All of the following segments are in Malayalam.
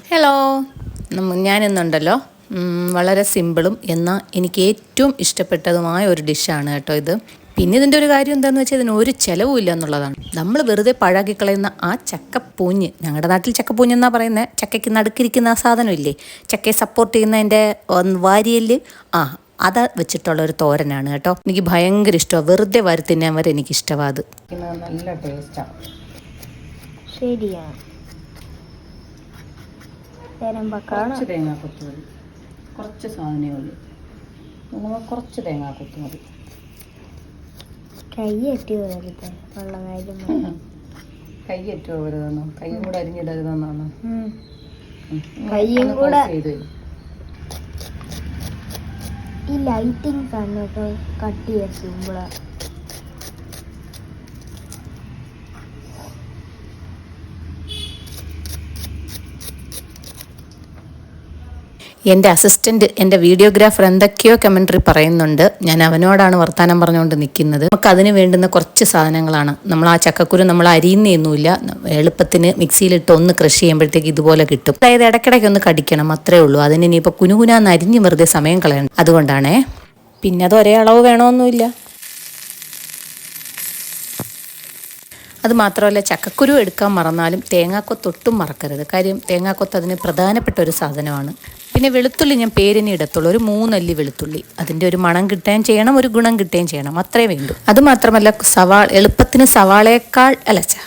ഹലോ, ഞാനിന്നുണ്ടല്ലോ വളരെ സിമ്പിളും എന്നാൽ എനിക്ക് ഏറ്റവും ഇഷ്ടപ്പെട്ടതുമായ ഒരു ഡിഷാണ് കേട്ടോ ഇത്. പിന്നെ ഇതിൻ്റെ ഒരു കാര്യം എന്താണെന്ന് വെച്ചാൽ ഇതിന് ഒരു ചിലവുമില്ല എന്നുള്ളതാണ്. നമ്മൾ വെറുതെ പാഴാക്കിക്കളയുന്ന ആ ചക്കപ്പൂഞ്ഞ്, ഞങ്ങളുടെ നാട്ടിൽ ചക്കപ്പൂഞ്ഞ് എന്നാണ് പറയുന്നത്, ചക്കയ്ക്ക് നടുക്കിരിക്കുന്ന ആ സാധനമില്ലേ, ചക്കയെ സപ്പോർട്ട് ചെയ്യുന്നതിൻ്റെ വാരിയല്, അത് വെച്ചിട്ടുള്ള ഒരു തോരനാണ് കേട്ടോ. എനിക്ക് ഭയങ്കര ഇഷ്ടമാണ്. വെറുതെ വാരി തിന്നാൻ വരെ എനിക്കിഷ്ടമാണ് അത്. നല്ല ടേസ്റ്റാണ്. ശരിയാണ്. കുറച്ച് തേങ്ങാക്കൊത്ത് മതി, കുറച്ച് സാധനമേ ഉള്ളൂ. നമ്മൾ കുറച്ച് തേങ്ങാക്കൊത്ത് മതി. കൈയ്യറ്റി പോകരുത് ഉള്ള കാര്യം. കൈയ്യറ്റ് പോകരുതെന്നോ? കൈയും കൂടെ അരിഞ്ഞിടരുതെന്നാണോ? കൈയും കൂടെ ഈ ലൈറ്റിങ്സ് ആണ് കേട്ടോ കട്ട് ചെയ്യാൻ സിമ്പിളാ. എൻ്റെ അസിസ്റ്റൻറ്റ്, എൻ്റെ വീഡിയോഗ്രാഫർ എന്തൊക്കെയോ കമൻട്രി പറയുന്നുണ്ട്. ഞാൻ അവനോടാണ് വർത്തമാനം പറഞ്ഞുകൊണ്ട് നിൽക്കുന്നത്. നമുക്ക് അതിന് വേണ്ടുന്ന കുറച്ച് സാധനങ്ങളാണ്. നമ്മൾ ആ ചക്കക്കുരു നമ്മൾ അരിയുന്നൊന്നുമില്ല, എളുപ്പത്തിന് മിക്സിയിലിട്ട് ഒന്ന് ക്രഷ് ചെയ്യുമ്പോഴത്തേക്ക് ഇതുപോലെ കിട്ടും. അതായത് ഇടയ്ക്കിടയ്ക്ക് ഒന്ന് കടിക്കണം, അത്രേ ഉള്ളൂ. അതിന് ഇനിയിപ്പോൾ കുനുകുനാന്ന് അരിഞ്ഞ് വെറുതെ സമയം കളയണം, അതുകൊണ്ടാണേ. പിന്നെ അത് ഒരേ അളവ് വേണമെന്നില്ല. അത് മാത്രമല്ല, ചക്കക്കുരു എടുക്കാൻ മറന്നാലും തേങ്ങാക്കൊത്തൊട്ടും മറക്കരുത്. കാര്യം തേങ്ങാക്കൊത്ത് അതിന് പ്രധാനപ്പെട്ട ഒരു സാധനമാണ്. പിന്നെ വെളുത്തുള്ളി ഞാൻ പേരിന് ഇടത്തുള്ളൂ, ഒരു 3 അല്ലി വെളുത്തുള്ളി. അതിൻ്റെ ഒരു മണം കിട്ടുകയും ചെയ്യണം, ഒരു ഗുണം കിട്ടുകയും ചെയ്യണം, അത്രേ വേണ്ടൂ. അത് മാത്രമല്ല, എളുപ്പത്തിന് സവാളയേക്കാൾ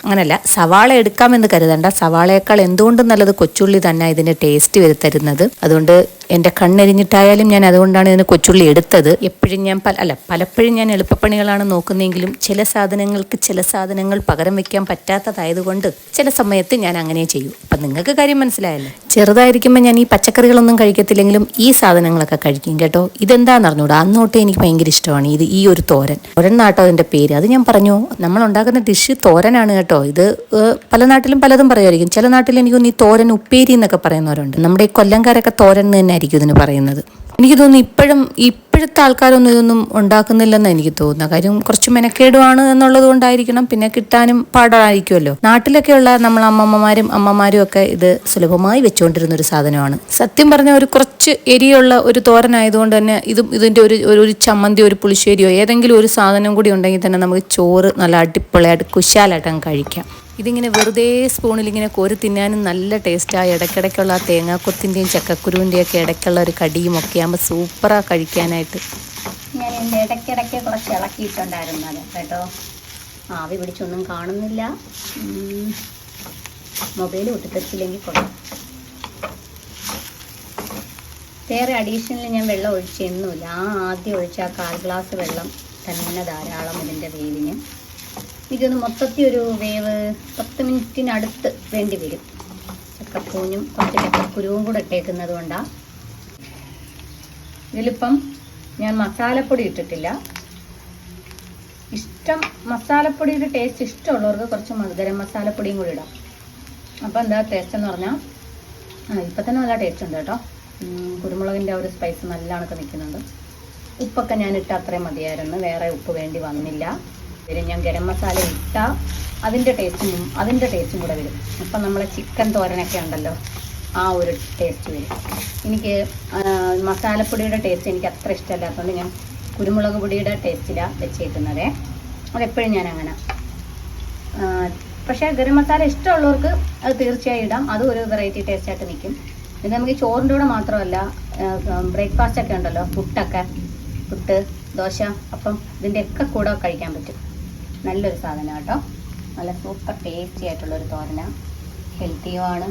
അങ്ങനല്ല, സവാള എടുക്കാമെന്ന് കരുതണ്ട. സവാളയേക്കാൾ എന്തുകൊണ്ടും നല്ലത് കൊച്ചുള്ളി തന്നെ ഇതിൻ്റെ ടേസ്റ്റ് വരുത്തരുന്നത്. അതുകൊണ്ട് എൻ്റെ കണ്ണെരിഞ്ഞിട്ടായാലും ഞാൻ അതുകൊണ്ടാണ് ഇതിന് കൊച്ചുള്ളി എടുത്തത്. എപ്പോഴും ഞാൻ പലപ്പോഴും ഞാൻ എളുപ്പപ്പണികളാണ് നോക്കുന്നതെങ്കിലും ചില സാധനങ്ങൾക്ക് ചില സാധനങ്ങൾ പകരം വെക്കാൻ പറ്റാത്തതായതുകൊണ്ട് ചില സമയത്ത് ഞാൻ അങ്ങനെ ചെയ്യും. അപ്പം നിങ്ങൾക്ക് കാര്യം മനസ്സിലായല്ലോ. ചെറുതായിരിക്കുമ്പോൾ ഞാൻ ഈ പച്ചക്കറികളൊന്നും കഴിക്കത്തില്ലെങ്കിലും ഈ സാധനങ്ങളൊക്കെ കഴിക്കും കേട്ടോ. ഇതെന്താണെന്ന് അറിഞ്ഞൂടാ, അന്നോട്ടേ എനിക്ക് ഭയങ്കര ഇഷ്ടമാണ് ഈ ഒരു തോരൻ നാട്ടോ അതിൻ്റെ പേര്. അത് ഞാൻ പറഞ്ഞു, നമ്മൾ ഉണ്ടാക്കുന്ന ഡിഷ് തോരനാണ് കേട്ടോ. ഇത് പല നാട്ടിലും പലതും പറയുമായിരിക്കും. ചില നാട്ടിൽ എനിക്കൊന്ന് ഈ തോരൻ ഉപ്പേരി എന്നൊക്കെ പറയുന്നവരുണ്ട്. നമ്മുടെ ഈ കൊല്ലംകാരൊക്കെ തോരൻ തന്നെ ആയിരിക്കും ഇതിന് പറയുന്നത്. എനിക്ക് തോന്നുന്നു ഇപ്പോഴത്തെ ആൾക്കാരൊന്നും ഇതൊന്നും ഉണ്ടാക്കുന്നില്ലെന്ന് എനിക്ക് തോന്നുന്നത്. കാര്യം കുറച്ച് മെനക്കേടുമാണ് എന്നുള്ളത് കൊണ്ടായിരിക്കണം. പിന്നെ കിട്ടാനും പാടായിരിക്കുമല്ലോ. നാട്ടിലൊക്കെയുള്ള നമ്മൾ അമ്മമാരും ഒക്കെ ഇത് സുലഭമായി വെച്ചുകൊണ്ടിരുന്ന ഒരു സാധനമാണ്. സത്യം പറഞ്ഞ ഒരു കുറച്ച് എരിയുള്ള ഒരു തോരനായതുകൊണ്ട് തന്നെ ഇതിൻ്റെ ഒരു ചമ്മന്തി, ഒരു പുളിശ്ശേരിയോ ഏതെങ്കിലും ഒരു സാധനം കൂടി ഉണ്ടെങ്കിൽ തന്നെ നമുക്ക് ചോറ് നല്ല അടിപൊളിയായിട്ട് കുശാലായിട്ട് കഴിക്കാം. ഇതിങ്ങനെ വെറുതെ സ്പൂണിൽ ഇങ്ങനെ കോരി തിന്നാനും നല്ല ടേസ്റ്റാണ്. ഇടയ്ക്കിടയ്ക്കുള്ള ആ തേങ്ങാക്കൊത്തിൻ്റെയും ചക്കക്കുരുവിൻ്റെയൊക്കെ ഇടയ്ക്കുള്ള ഒരു കടിയും ഒക്കെ ആകുമ്പോൾ സൂപ്പറാണ് കഴിക്കാനായിട്ട്. ഞാൻ എൻ്റെ ഇടയ്ക്കിടയ്ക്ക് കുറച്ച് ഇളക്കിയിട്ടുണ്ടായിരുന്നത് കേട്ടോ. ആവി പിടിച്ചൊന്നും കാണുന്നില്ല. മൊബൈൽ വിട്ടിട്ടില്ലെങ്കിൽ കൊള്ളാം. വേറെ അഡീഷണൽ ഞാൻ വെള്ളം ഒഴിച്ചൊന്നുമില്ല. ആദ്യം ഒഴിച്ച 1/4 ഗ്ലാസ് വെള്ളം തന്നെ ധാരാളം ഇതിൻ്റെ വേവിന്. ഇതൊന്ന് മൊത്തത്തിൽ ഒരു വേവ് 10 മിനിറ്റിനടുത്ത് വേണ്ടി വരും. ചക്കപ്പൂഞ്ഞും കുറച്ച് ചക്കക്കുരുവും കൂടെ ഇട്ടേക്കുന്നത് കൊണ്ടാണ്. ഇതിലിപ്പം ഞാൻ മസാലപ്പൊടി ഇട്ടിട്ടില്ല. മസാലപ്പൊടിയുടെ ടേസ്റ്റ് ഇഷ്ടമുള്ളവർക്ക് കുറച്ച് ഗരം മസാലപ്പൊടിയും കൂടി ഇടാം. അപ്പോൾ എന്താ ടേസ്റ്റ് എന്ന് പറഞ്ഞാൽ ഇപ്പം തന്നെ നല്ല ടേസ്റ്റ് ഉണ്ട് കേട്ടോ. കുരുമുളകിൻ്റെ ഒരു സ്പൈസ് നല്ല കണക്ക് നിൽക്കുന്നുണ്ട്. ഉപ്പൊക്കെ ഞാൻ ഇട്ട അത്രയും മതിയായിരുന്നു, വേറെ ഉപ്പ് വേണ്ടി വന്നില്ല. ഞാൻ ഗരം മസാല ഇട്ടാൽ അതിൻ്റെ ടേസ്റ്റും കൂടെ വരും. അപ്പം നമ്മളെ ചിക്കൻ തോരനൊക്കെ ഉണ്ടല്ലോ, ആ ഒരു ടേസ്റ്റ് വരും. എനിക്ക് മസാലപ്പൊടിയുടെ ടേസ്റ്റ് എനിക്ക് അത്ര ഇഷ്ടമല്ലാത്തതുകൊണ്ട് ഞാൻ കുരുമുളക് പൊടിയുടെ ടേസ്റ്റിലാണ് വെച്ചേക്കുന്നത്. അതെപ്പോഴും ഞാൻ അങ്ങനെ. പക്ഷേ ഗരം മസാല ഇഷ്ടമുള്ളവർക്ക് അത് തീർച്ചയായും ഇടാം. അതും ഒരു വെറൈറ്റി ടേസ്റ്റായിട്ട് നിൽക്കും. ഇത് നമുക്ക് ചോറിൻ്റെ കൂടെ മാത്രമല്ല, ബ്രേക്ക്ഫാസ്റ്റൊക്കെ ഉണ്ടല്ലോ, പുട്ട്, ദോശ, അപ്പം ഇതിൻ്റെയൊക്കെ കൂടെ കഴിക്കാൻ പറ്റും. നല്ലൊരു സാധനം കേട്ടോ. നല്ല സൂപ്പർ ടേസ്റ്റി ആയിട്ടുള്ളൊരു തോരന, ഹെൽത്തിയുമാണ്.